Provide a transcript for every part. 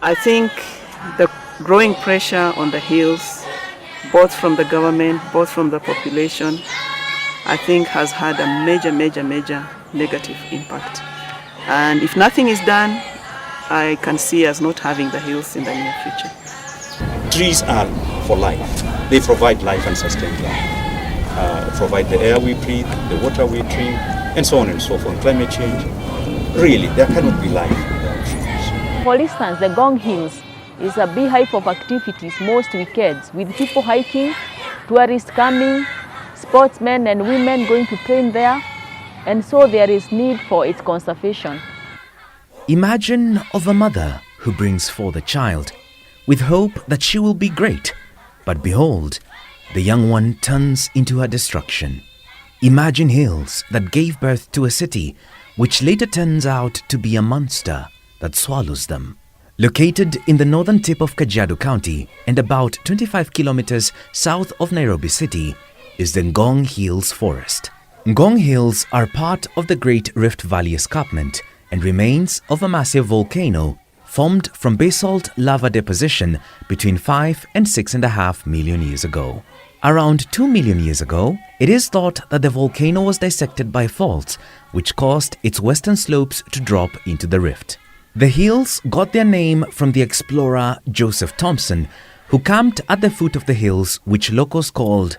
I think the growing pressure on the hills, both from the government, both from the population, I think has had a major negative impact. And if nothing is done, I can see us not having the hills in the near future. Trees are for life. They provide life and sustain life. Provide the air we breathe, the water we drink, and so on and so forth. Climate change, really, there cannot be life without trees. For instance, the Ngong Hills is a beehive of activities most weekends, with people hiking, tourists coming, sportsmen and women going to train there, and so there is need for its conservation. Imagine of a mother who brings forth a child with hope that she will be great, but behold, the young one turns into her destruction. Imagine hills that gave birth to a city which later turns out to be a monster that swallows them. Located in the northern tip of Kajiado County and about 25 kilometers south of Nairobi City is the Ngong Hills Forest. Ngong Hills are part of the Great Rift Valley Escarpment and remains of a massive volcano formed from basalt lava deposition between 5 and 6.5 million years ago. Around 2 million years ago, it is thought that the volcano was dissected by faults, which caused its western slopes to drop into the rift. The hills got their name from the explorer Joseph Thomson, who camped at the foot of the hills, which locals called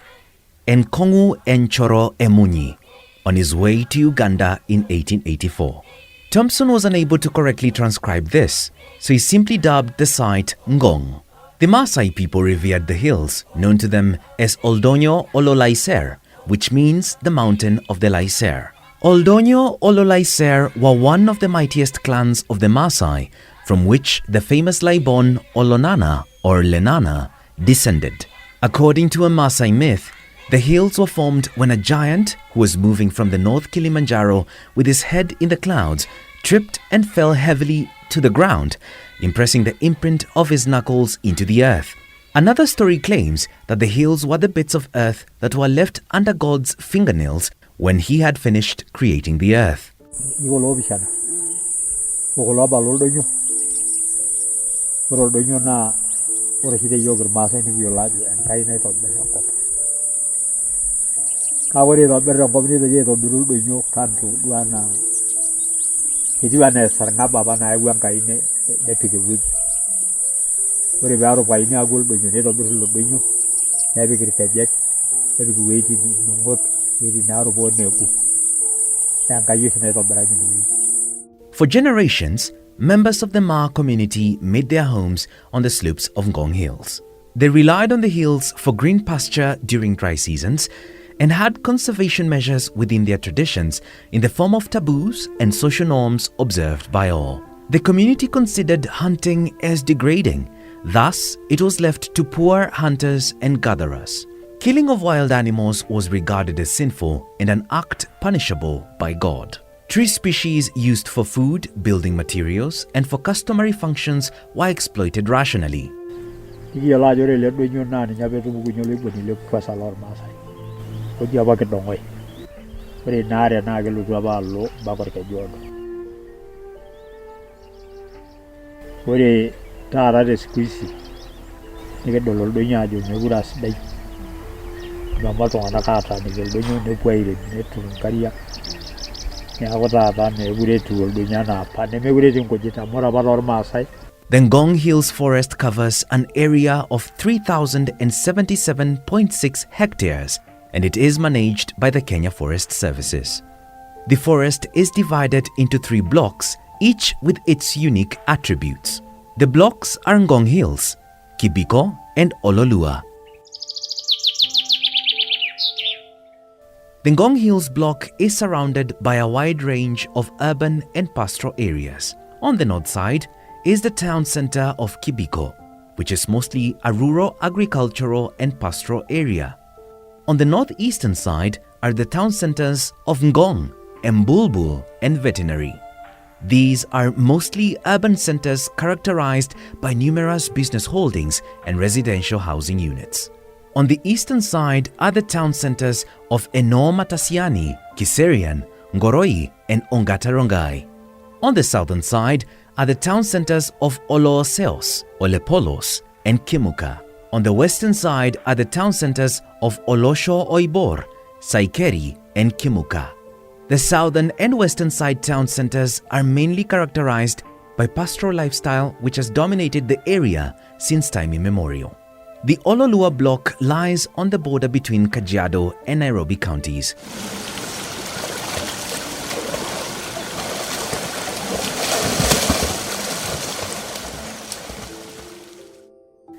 Enkongu Enchoro Emunyi, on his way to Uganda in 1884. Thomson was unable to correctly transcribe this, so he simply dubbed the site Ngong. The Maasai people revered the hills, known to them as Oldonyo Ololaiser, which means the mountain of the Laiser. Oldonyo Ololaiser were one of the mightiest clans of the Maasai, from which the famous Laibon Olonana or Lenana descended. According to a Maasai myth, the hills were formed when a giant who was moving from the North Kilimanjaro with his head in the clouds tripped and fell heavily to the ground, impressing the imprint of his knuckles into the earth. Another story claims that the hills were the bits of earth that were left under God's fingernails when he had finished creating the earth. For generations, members of the Ma community made their homes on the slopes of Ngong Hills. They relied on the hills for green pasture during dry seasons and had conservation measures within their traditions in the form of taboos and social norms observed by all. The community considered hunting as degrading, thus it was left to poor hunters and gatherers. Killing of wild animals was regarded as sinful and an act punishable by God. Tree species used for food, building materials, and for customary functions were exploited rationally. The Ngong Hills Forest covers an area of 3,077.6 hectares and it is managed by the Kenya Forest Services. The forest is divided into 3 blocks, each with its unique attributes. The blocks are Ngong Hills, Kibiko, and Ololua. The Ngong Hills block is surrounded by a wide range of urban and pastoral areas. On the north side is the town center of Kibiko, which is mostly a rural agricultural and pastoral area. On the northeastern side are the town centers of Ngong, Mbulbul, and Veterinary. These are mostly urban centers characterized by numerous business holdings and residential housing units. On the eastern side are the town centers of Eno Matasiani, Kiserian, Ngoroi, and Ongata Rongai. On the southern side are the town centers of Oloseos, Olepolos, and Kimuka. On the western side are the town centers of Olosho Oibor, Saikeri, and Kimuka. The southern and western side town centers are mainly characterized by pastoral lifestyle which has dominated the area since time immemorial. The Ololua block lies on the border between Kajiado and Nairobi counties.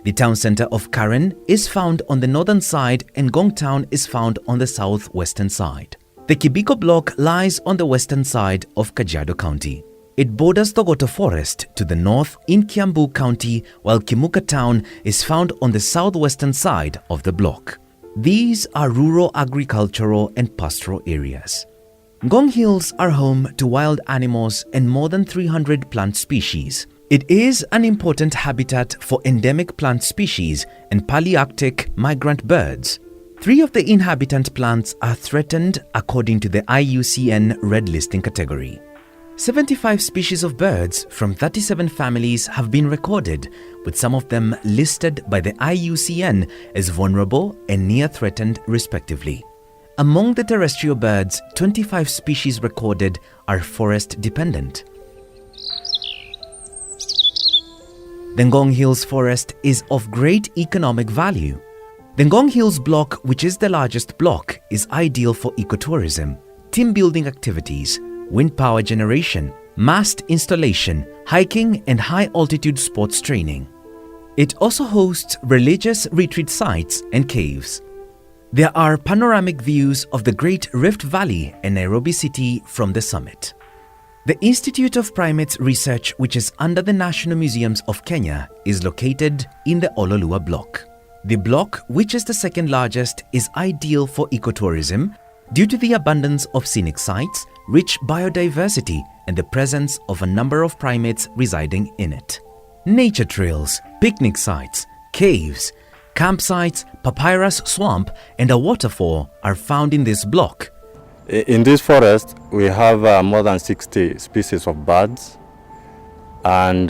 The town center of Karen is found on the northern side and Ngong town is found on the southwestern side. The Kibiko block lies on the western side of Kajiado County. It borders Thogoto Forest to the north in Kiambu County, while Kimuka town is found on the southwestern side of the block. These are rural agricultural and pastoral areas. Ngong Hills are home to wild animals and more than 300 plant species. It is an important habitat for endemic plant species and Palearctic migrant birds. 3 of the inhabitant plants are threatened according to the IUCN Red Listing category. 75 species of birds from 37 families have been recorded, with some of them listed by the IUCN as vulnerable and near threatened respectively. Among the terrestrial birds, 25 species recorded are forest dependent. The Ngong Hills Forest is of great economic value. The Ngong Hills block, which is the largest block, is ideal for ecotourism, team building activities, wind power generation, mast installation, hiking and high altitude sports training. It also hosts religious retreat sites and caves. There are panoramic views of the Great Rift Valley and Nairobi City from the summit. The Institute of Primates Research, which is under the National Museums of Kenya, is located in the Ololua block. The block, which is the second largest, is ideal for ecotourism due to the abundance of scenic sites, rich biodiversity, and the presence of a number of primates residing in it. Nature trails, picnic sites, caves, campsites, papyrus swamp, and a waterfall are found in this block. In this forest, we have more than 60 species of birds, and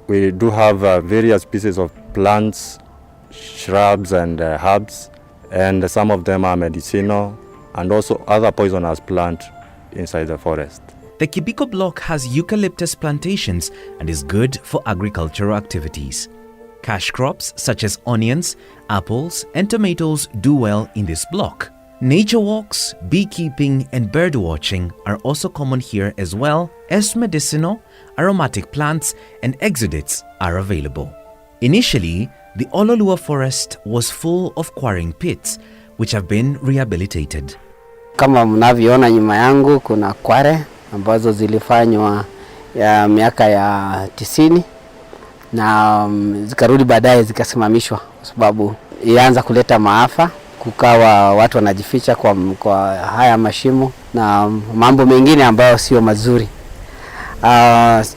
we do have various species of plants, shrubs, and herbs, and some of them are medicinal, and also other poisonous plants inside the forest. The Kibiko block has eucalyptus plantations and is good for agricultural activities. Cash crops such as onions, apples, and tomatoes do well in this block. Nature walks, beekeeping, and bird watching are also common here, as well as medicinal, aromatic plants and exudates are available. Initially, the Ololua forest was full of quarrying pits, which have been rehabilitated. Kama mnavyoona nyuma yangu kuna kware ambazo zilifanywa ya miaka ya 90 na zikarudi baadaye zikasimamishwa kwa sababu ilianza kuleta maafa. Kukawa watu wanajificha kwa haya mashimo na mambo mengine ambayo sio mazuri.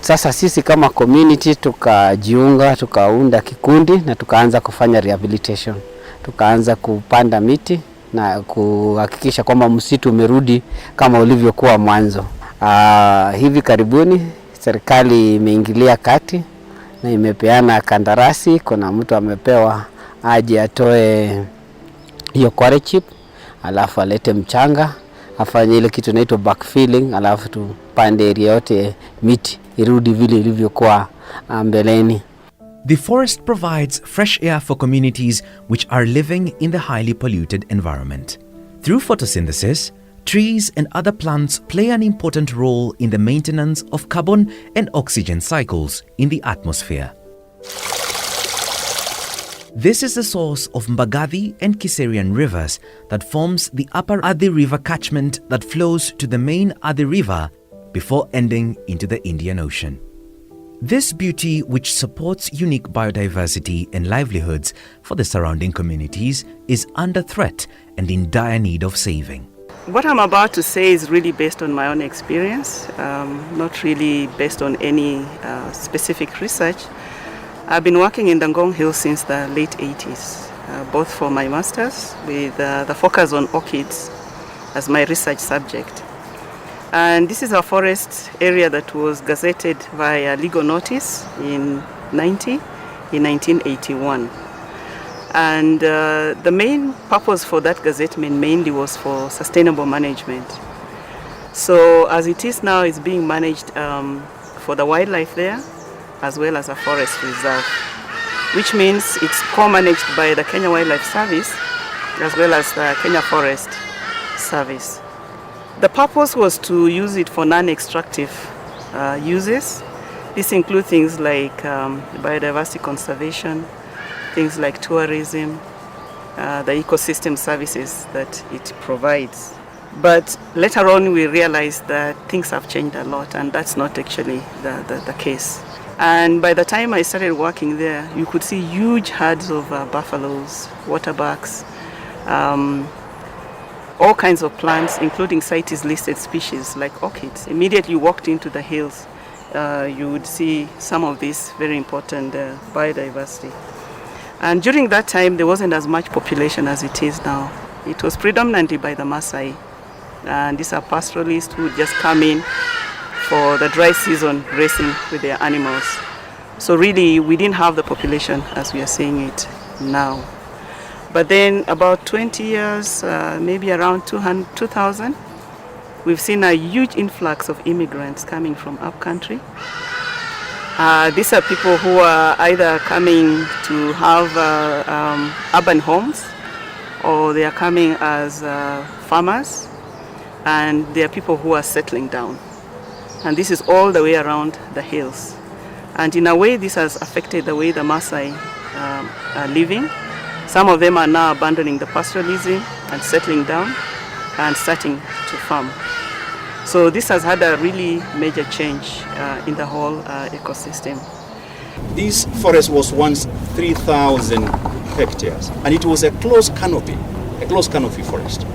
Sasa sisi kama community tukajiunga, tukaunda kikundi na tukaanza kufanya rehabilitation. Tukaanza kupanda miti na kuhakikisha kwamba msitu umerudi kama ulivyokuwa mwanzo. Hivi karibuni serikali imeingilia kati na imepeana kandarasi. Kuna mtu amepewa aje atoe hiyo quarry chip, alafu alete mchanga, afanye ile kitu inaitwa backfilling, alafu tupande area yote miti irudi vile ilivyokuwa mbeleni. The forest provides fresh air for communities which are living in the highly polluted environment. Through photosynthesis, trees and other plants play an important role in the maintenance of carbon and oxygen cycles in the atmosphere. This is the source of Mbagathi and Kiserian rivers that forms the upper Athi River catchment that flows to the main Athi River before ending into the Indian Ocean. This beauty, which supports unique biodiversity and livelihoods for the surrounding communities, is under threat and in dire need of saving. What I'm about to say is really based on my own experience, not really based on any specific research. I've been working in the Ngong Hills since the late 80s, both for my master's with the focus on orchids as my research subject. And this is a forest area that was gazetted via legal notice in 1981. And the main purpose for that gazettement mainly was for sustainable management. So as it is now, it's being managed for the wildlife there, as well as a forest reserve, which means it's co-managed by the Kenya Wildlife Service, as well as the Kenya Forest Service. The purpose was to use it for non-extractive uses. This includes things like biodiversity conservation, things like tourism, the ecosystem services that it provides. But later on we realized that things have changed a lot, and that's not actually the case. And by the time I started working there, you could see huge herds of buffaloes, waterbucks, all kinds of plants, including CITES listed species like orchids. Immediately you walked into the hills, you would see some of this very important biodiversity. And during that time, there wasn't as much population as it is now. It was predominantly by the Maasai. And these are pastoralists who just come in for the dry season racing with their animals. So really, we didn't have the population as we are seeing it now. But then about 20 years, maybe around 2000, we've seen a huge influx of immigrants coming from upcountry. These are people who are either coming to have urban homes, or they are coming as farmers, and they are people who are settling down. And this is all the way around the hills. And in a way, this has affected the way the Maasai are living. Some of them are now abandoning the pastoralism and settling down and starting to farm. So this has had a really major change in the whole ecosystem. This forest was once 3,000 hectares, and it was a closed canopy forest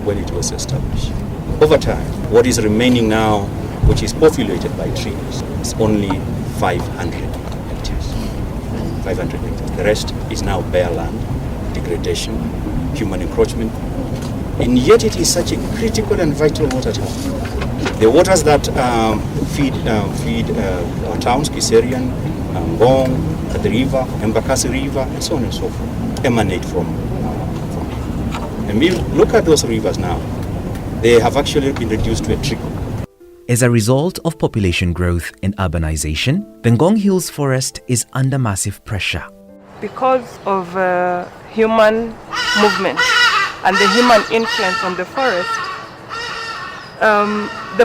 when it was established. Over time, what is remaining now, which is populated by trees, is only 500 hectares. 500 hectares. The rest is now bare land, degradation, human encroachment, and yet it is such a critical and vital water town. The waters that feed our towns, Kiserian, Ngong, the river, Embakasi River, and so on and so forth, emanate from here. And we look at those rivers now, they have actually been reduced to a trickle. As a result of population growth and urbanization, the Ngong Hills Forest is under massive pressure. Because of human movement and the human influence on the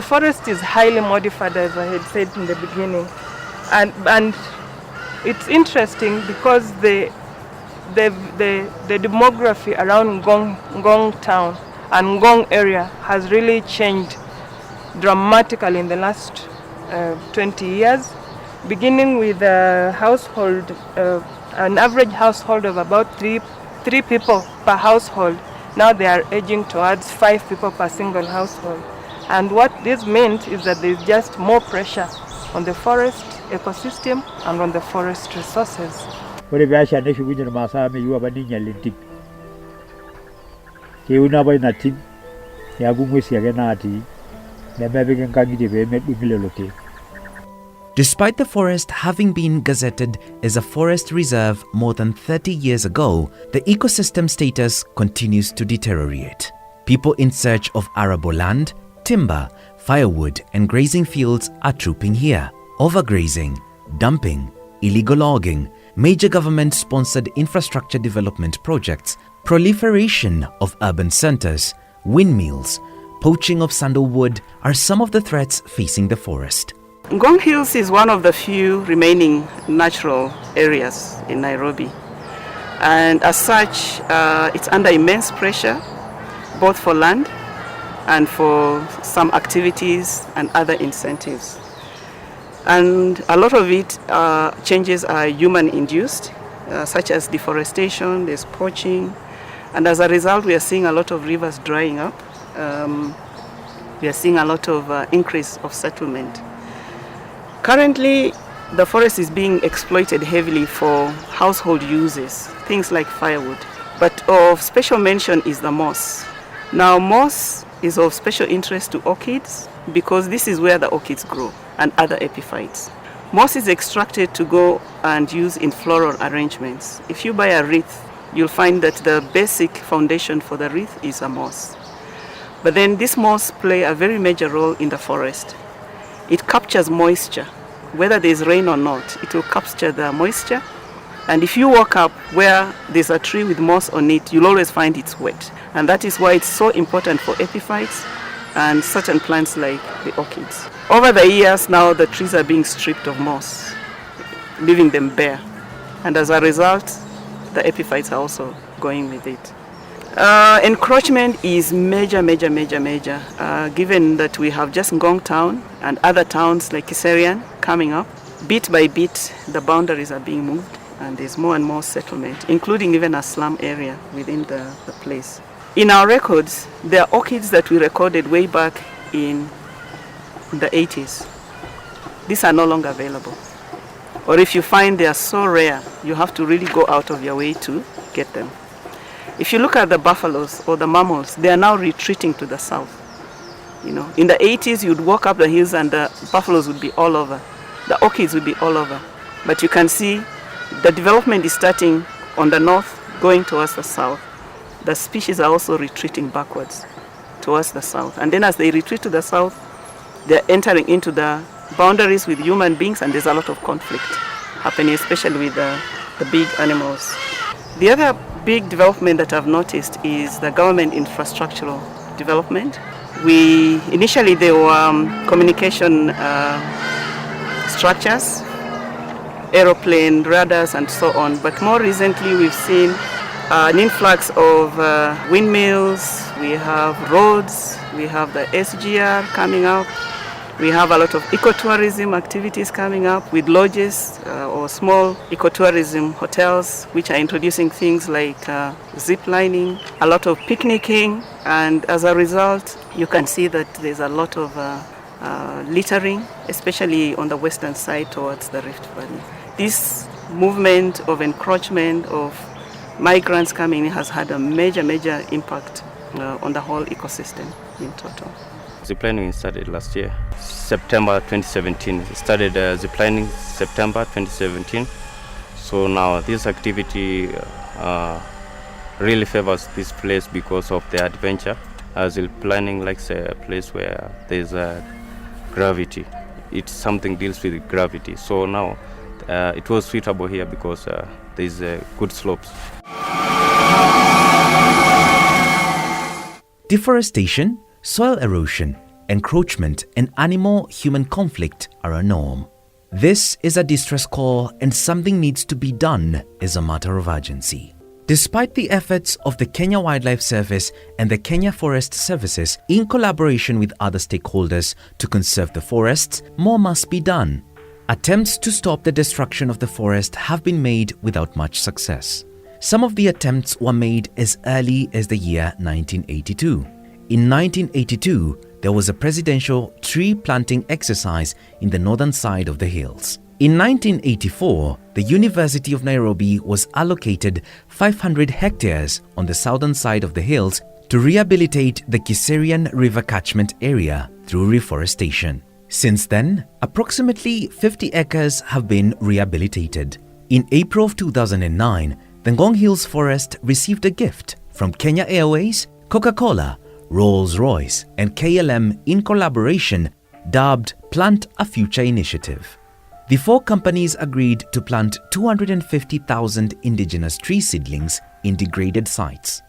forest is highly modified, as I had said in the beginning. And it's interesting because the demography around Ngong town and Ngong area has really changed dramatically in the last 20 years, beginning with a household, an average household of about three people per household. Now they are edging towards 5 people per single household. And what this means is that there's just more pressure on the forest ecosystem and on the forest resources. Despite the forest having been gazetted as a forest reserve more than 30 years ago, the ecosystem status continues to deteriorate. People in search of arable land, timber, firewood and grazing fields are trooping here. Overgrazing, dumping, illegal logging, major government-sponsored infrastructure development projects, proliferation of urban centers, windmills, poaching of sandalwood are some of the threats facing the forest. Ngong Hills is one of the few remaining natural areas in Nairobi. And as such, it's under immense pressure, both for land and for some activities and other incentives. And a lot of it, changes are human-induced, such as deforestation, there's poaching, and as a result we are seeing a lot of rivers drying up. We are seeing a lot of increase of settlement. Currently, the forest is being exploited heavily for household uses, things like firewood. But of special mention is the moss. Now, moss is of special interest to orchids because this is where the orchids grow and other epiphytes. Moss is extracted to go and use in floral arrangements. If you buy a wreath, you'll find that the basic foundation for the wreath is a moss. But then this moss plays a very major role in the forest. It captures moisture. Whether there's rain or not, it will capture the moisture. And if you walk up where there's a tree with moss on it, you'll always find it's wet. And that is why it's so important for epiphytes and certain plants like the orchids. Over the years now, the trees are being stripped of moss, leaving them bare. And as a result, the epiphytes are also going with it. Encroachment is major, given that we have just Ngong town and other towns like Kiserian coming up. Bit by bit, the boundaries are being moved and there's more and more settlement, including even a slum area within the place. In our records, there are orchids that we recorded way back in the 80s. These are no longer available. Or if you find they are so rare, you have to really go out of your way to get them. If you look at the buffaloes or the mammals, they are now retreating to the south. You know, in the 80s, you'd walk up the hills and the buffaloes would be all over. The orchids would be all over. But you can see the development is starting on the north, going towards the south. The species are also retreating backwards towards the south. And then as they retreat to the south, they're entering into the boundaries with human beings, and there's a lot of conflict happening, especially with the big animals. The other big development that I've noticed is the government infrastructural development. Initially there were communication structures, aeroplane, radars and so on, but more recently we've seen an influx of windmills, we have roads, we have the SGR coming up. We have a lot of ecotourism activities coming up with lodges or small ecotourism hotels, which are introducing things like zip lining, a lot of picnicking, and as a result, you can see that there's a lot of littering, especially on the western side towards the Rift Valley. This movement of encroachment of migrants coming in has had a major impact on the whole ecosystem in total. Ziplining started last year, September 2017. It started ziplining September 2017. So now this activity really favors this place because of the adventure. Ziplining likes a place where there's gravity. It's something deals with gravity. So now it was suitable here because there's good slopes. Deforestation, soil erosion, encroachment, and animal-human conflict are a norm. This is a distress call, and something needs to be done as a matter of urgency. Despite the efforts of the Kenya Wildlife Service and the Kenya Forest Services in collaboration with other stakeholders to conserve the forests, more must be done. Attempts to stop the destruction of the forest have been made without much success. Some of the attempts were made as early as the year 1982. In 1982, there was a presidential tree planting exercise in the northern side of the hills. In 1984, the University of Nairobi was allocated 500 hectares on the southern side of the hills to rehabilitate the Kiserian River catchment area through reforestation. Since then, approximately 50 acres have been rehabilitated. In April of 2009, the Ngong Hills Forest received a gift from Kenya Airways, Coca-Cola, Rolls-Royce and KLM in collaboration, dubbed Plant a Future Initiative. The four companies agreed to plant 250,000 indigenous tree seedlings in degraded sites.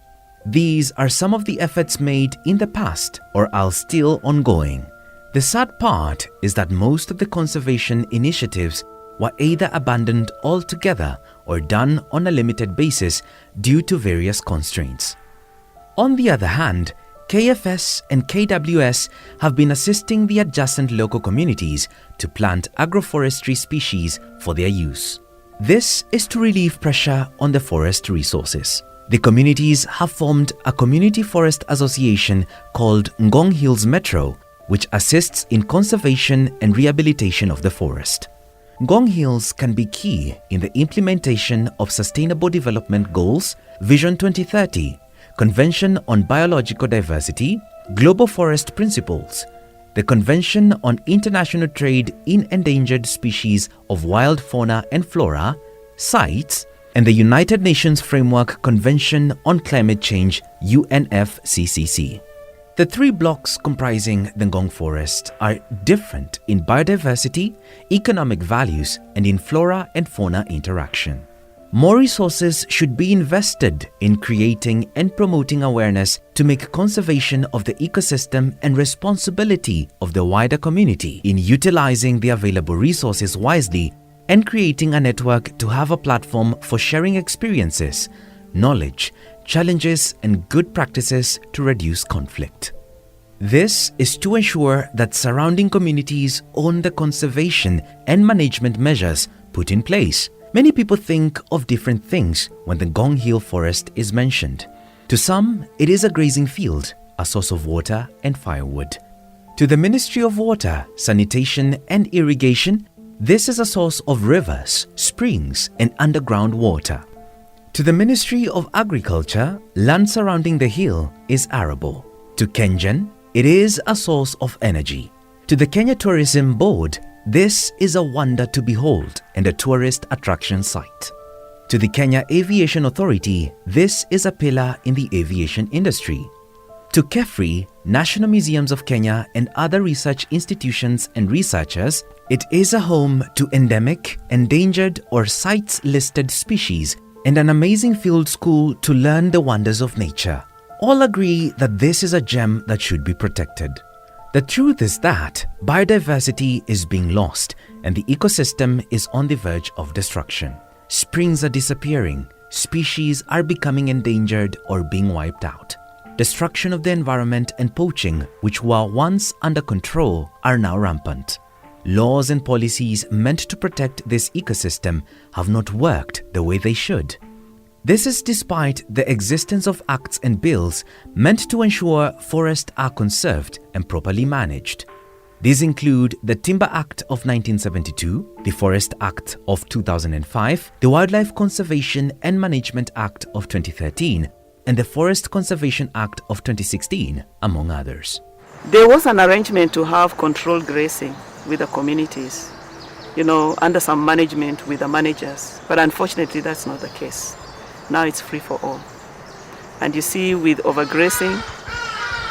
These are some of the efforts made in the past or are still ongoing. The sad part is that most of the conservation initiatives were either abandoned altogether or done on a limited basis due to various constraints. On the other hand, KFS and KWS have been assisting the adjacent local communities to plant agroforestry species for their use. This is to relieve pressure on the forest resources. The communities have formed a community forest association called Ngong Hills Metro, which assists in conservation and rehabilitation of the forest. Ngong Hills can be key in the implementation of Sustainable Development Goals, Vision 2030, Convention on Biological Diversity, Global Forest Principles, the Convention on International Trade in Endangered Species of Wild Fauna and Flora, CITES, and the United Nations Framework Convention on Climate Change, UNFCCC. The three blocks comprising the Ngong Forest are different in biodiversity, economic values, and in flora and fauna interaction. More resources should be invested in creating and promoting awareness to make conservation of the ecosystem and responsibility of the wider community in utilizing the available resources wisely and creating a network to have a platform for sharing experiences, knowledge, challenges, and good practices to reduce conflict. This is to ensure that surrounding communities own the conservation and management measures put in place. Many people think of different things when the Ngong Hills Forest is mentioned. To some, it is a grazing field, a source of water and firewood. To the Ministry of Water, Sanitation and Irrigation, this is a source of rivers, springs, and underground water. To the Ministry of Agriculture, land surrounding the hill is arable. To Kenyan, it is a source of energy. To the Kenya Tourism Board, this is a wonder to behold and a tourist attraction site. To the Kenya Aviation Authority, this is a pillar in the aviation industry. To KEFRI, National Museums of Kenya, and other research institutions and researchers, it is a home to endemic, endangered, or CITES-listed species and an amazing field school to learn the wonders of nature. All agree that this is a gem that should be protected. The truth is that biodiversity is being lost and the ecosystem is on the verge of destruction. Springs are disappearing, species are becoming endangered or being wiped out. Destruction of the environment and poaching, which were once under control, are now rampant. Laws and policies meant to protect this ecosystem have not worked the way they should. This is despite the existence of acts and bills meant to ensure forests are conserved and properly managed. These include the Timber Act of 1972, the Forest Act of 2005, the Wildlife Conservation and Management Act of 2013, and the Forest Conservation Act of 2016, among others. There was an arrangement to have controlled grazing with the communities, under some management with the managers. But unfortunately, that's not the case. Now it's free for all. And you see, with overgrazing,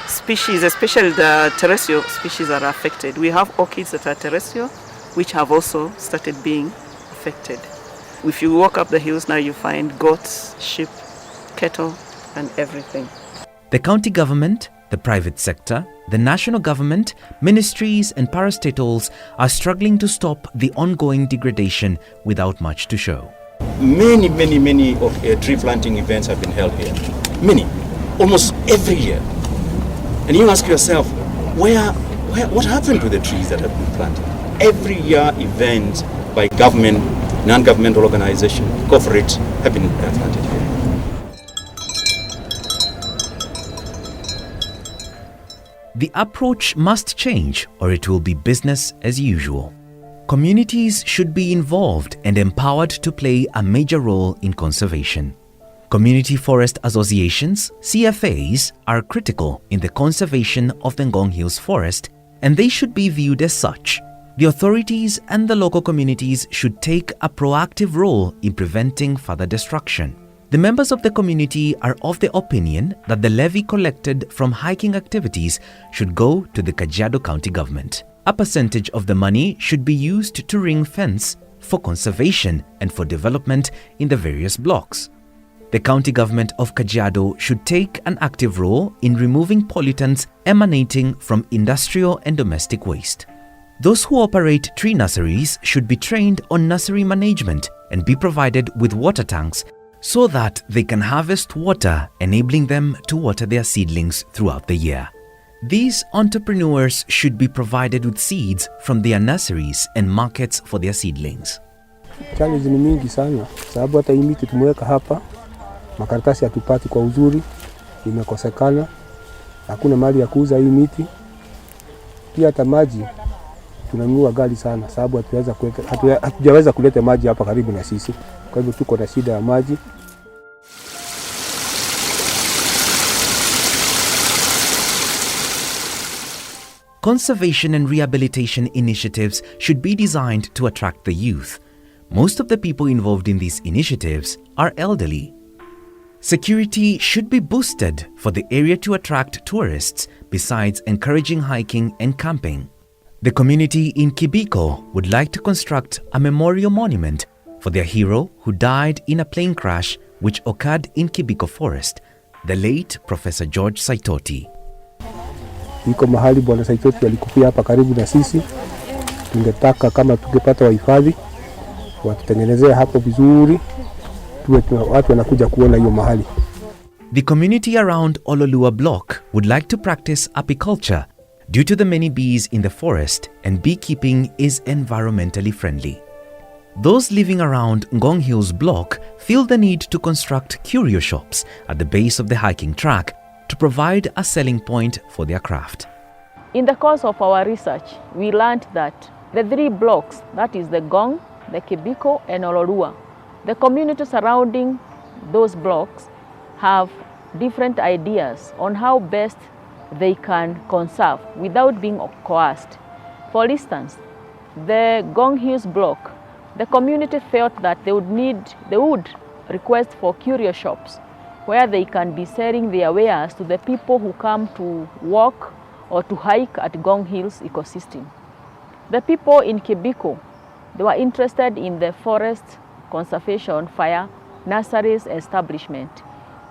species, especially the terrestrial species, are affected. We have orchids that are terrestrial, which have also started being affected. If you walk up the hills now, you find goats, sheep, cattle, and everything. The county government, the private sector, the national government, ministries and parastatals are struggling to stop the ongoing degradation without much to show. Many tree planting events have been held here. Many, almost every year. And you ask yourself, what happened to the trees that have been planted? Every year events by government, non-governmental organization, corporates have been planted here. The approach must change or it will be business as usual. Communities should be involved and empowered to play a major role in conservation. Community forest associations, CFAs, are critical in the conservation of the Ngong Hills Forest, and they should be viewed as such. The authorities and the local communities should take a proactive role in preventing further destruction. The members of the community are of the opinion that the levy collected from hiking activities should go to the Kajiado County government. A percentage of the money should be used to ring fence for conservation and for development in the various blocks. The county government of Kajiado should take an active role in removing pollutants emanating from industrial and domestic waste. Those who operate tree nurseries should be trained on nursery management and be provided with water tanks so that they can harvest water, enabling them to water their seedlings throughout the year. These entrepreneurs should be provided with seeds from their nurseries and markets for their seedlings. Challenge ni mingi sana, sababu hata hii miti tumeweka hapa, makaratasi hatupati kwa uzuri, imekosekana, hakuna mali ya kuuza hii miti. Pia hata maji tunanunua ghali sana, sababu hatujaweza kuleta maji hapa karibu na sisi. Kwa hivyo tuko na shida ya maji. Conservation and rehabilitation initiatives should be designed to attract the youth. Most of the people involved in these initiatives are elderly. Security should be boosted for the area to attract tourists, besides encouraging hiking and camping. The community in Kibiko would like to construct a memorial monument for their hero who died in a plane crash which occurred in Kibiko Forest, the late Professor George Saitoti. Iko mahali Bwana Saitoti alikufia hapa karibu na sisi. Tungetaka kama tungepata wahifadhi watutengenezea hapo vizuri, watu wanakuja kuona hiyo mahali. The community around Ololua Block would like to practice apiculture due to the many bees in the forest, and beekeeping is environmentally friendly. Those living around Ngong Hills Block feel the need to construct curio shops at the base of the hiking track to provide a selling point for their craft. In the course of our research, we learned that the 3 blocks, that is the Ngong, the Kibiko and Ololua, the community surrounding those blocks have different ideas on how best they can conserve without being coerced. For instance, the Ngong Hills block, the community felt that they would request for curio shops where they can be selling their wares to the people who come to walk or to hike at Ngong Hills ecosystem. The people in Kibiko, they were interested in the forest conservation via nurseries establishment,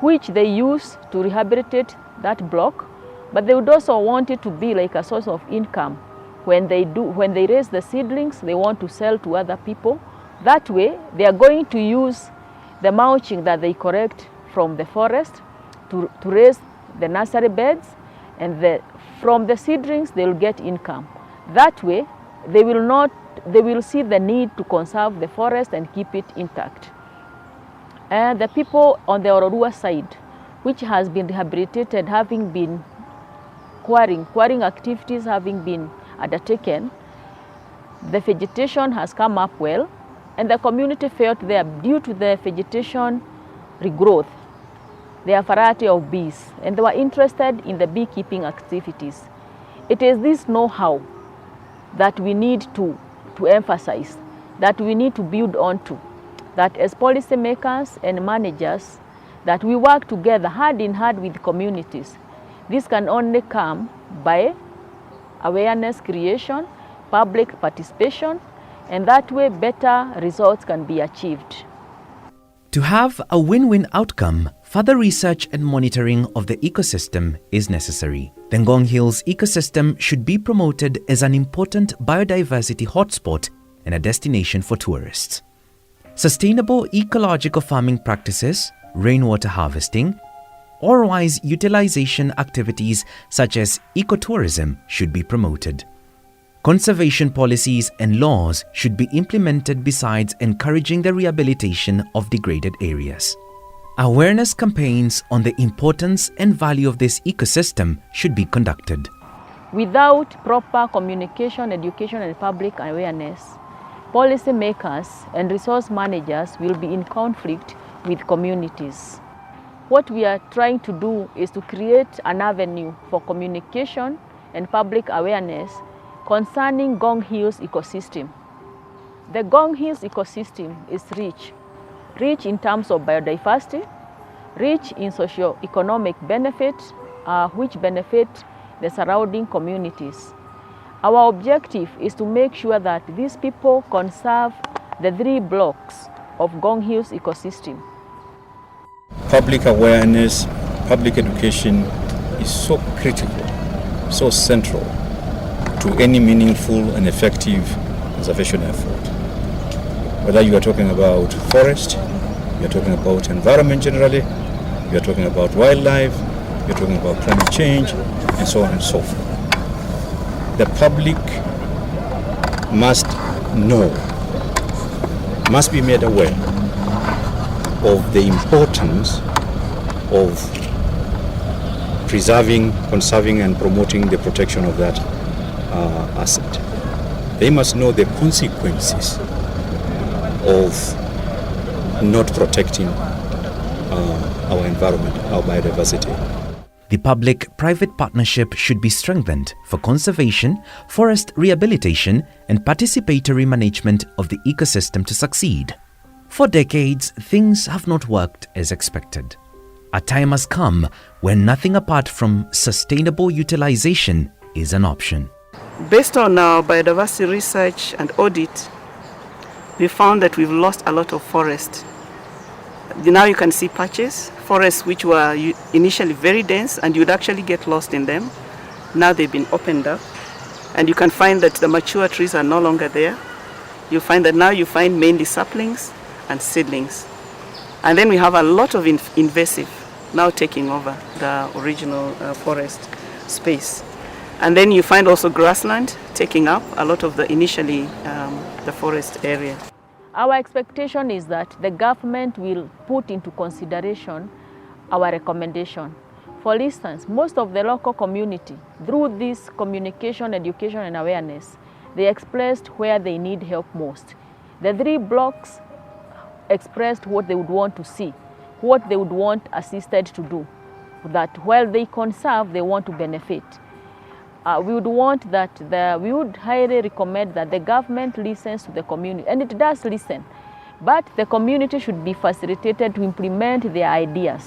which they use to rehabilitate that block, but they would also want it to be like a source of income. When they raise the seedlings, they want to sell to other people. That way, they are going to use the mulching that they collect from the forest to raise the nursery beds, and from the seedlings, they will get income. That way, they will see the need to conserve the forest and keep it intact. And the people on the Ororua side, which has been rehabilitated, having been quarrying activities having been undertaken, the vegetation has come up well, and the community felt that due to the vegetation regrowth, there are a variety of bees, and they were interested in the beekeeping activities. It is this know-how that we need to emphasize, that we need to build onto, that as policymakers and managers, that we work together hand in hand with communities. This can only come by awareness creation, public participation, and that way better results can be achieved. To have a win-win outcome, further research and monitoring of the ecosystem is necessary. The Ngong Hills ecosystem should be promoted as an important biodiversity hotspot and a destination for tourists. Sustainable ecological farming practices, rainwater harvesting, or wise utilization activities such as ecotourism should be promoted. Conservation policies and laws should be implemented besides encouraging the rehabilitation of degraded areas. Awareness campaigns on the importance and value of this ecosystem should be conducted. Without proper communication, education, and public awareness, policymakers and resource managers will be in conflict with communities. What we are trying to do is to create an avenue for communication and public awareness concerning Ngong Hills ecosystem. The Ngong Hills ecosystem is rich in terms of biodiversity, rich in socio-economic benefits, which benefit the surrounding communities. Our objective is to make sure that these people conserve the 3 blocks of Ngong Hills ecosystem. Public awareness, public education is so critical, so central to any meaningful and effective conservation effort. Whether you are talking about forest, you are talking about environment generally, you are talking about wildlife, you are talking about climate change, and so on and so forth. The public must know, must be made aware of the importance of preserving, conserving, and promoting the protection of that asset. They must know the consequences of not protecting our environment, our biodiversity. The public-private partnership should be strengthened for conservation, forest rehabilitation, and participatory management of the ecosystem to succeed. For decades, things have not worked as expected. A time has come when nothing apart from sustainable utilization is an option. Based on our biodiversity research and audit, we found that we've lost a lot of forest. Now you can see patches, forests which were initially very dense and you'd actually get lost in them. Now they've been opened up and you can find that the mature trees are no longer there. You find that now you find mainly saplings and seedlings. And then we have a lot of invasive now taking over the original forest space. And then you find also grassland taking up a lot of the initially the forest area. Our expectation is that the government will put into consideration our recommendation. For instance, most of the local community, through this communication, education and awareness, they expressed where they need help most. The 3 blocks expressed what they would want to see, what they would want assisted to do, that while they conserve, they want to benefit. We would highly recommend that the government listens to the community, and it does listen, but the community should be facilitated to implement their ideas.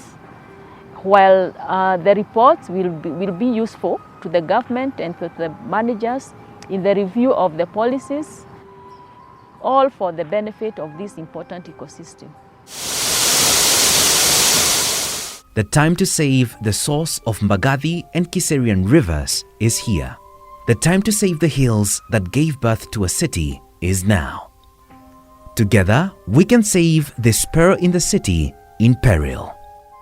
While the reports will be useful to the government and to the managers in the review of the policies, all for the benefit of this important ecosystem. The time to save the source of Mbagathi and Kiserian rivers is here. The time to save the hills that gave birth to a city is now. Together, we can save the spur in the city in peril.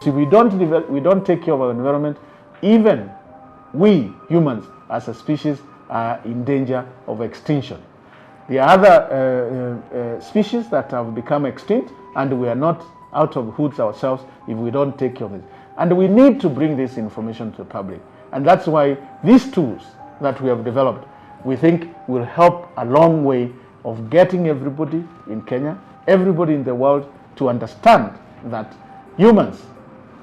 If we don't take care of our environment, even we humans as a species are in danger of extinction. There are other species that have become extinct and we are not out of hoods ourselves if we don't take care of it. And we need to bring this information to the public. And that's why these tools that we have developed, we think will help a long way of getting everybody in Kenya, everybody in the world to understand that humans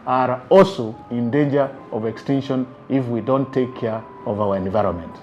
are also in danger of extinction if we don't take care of our environment.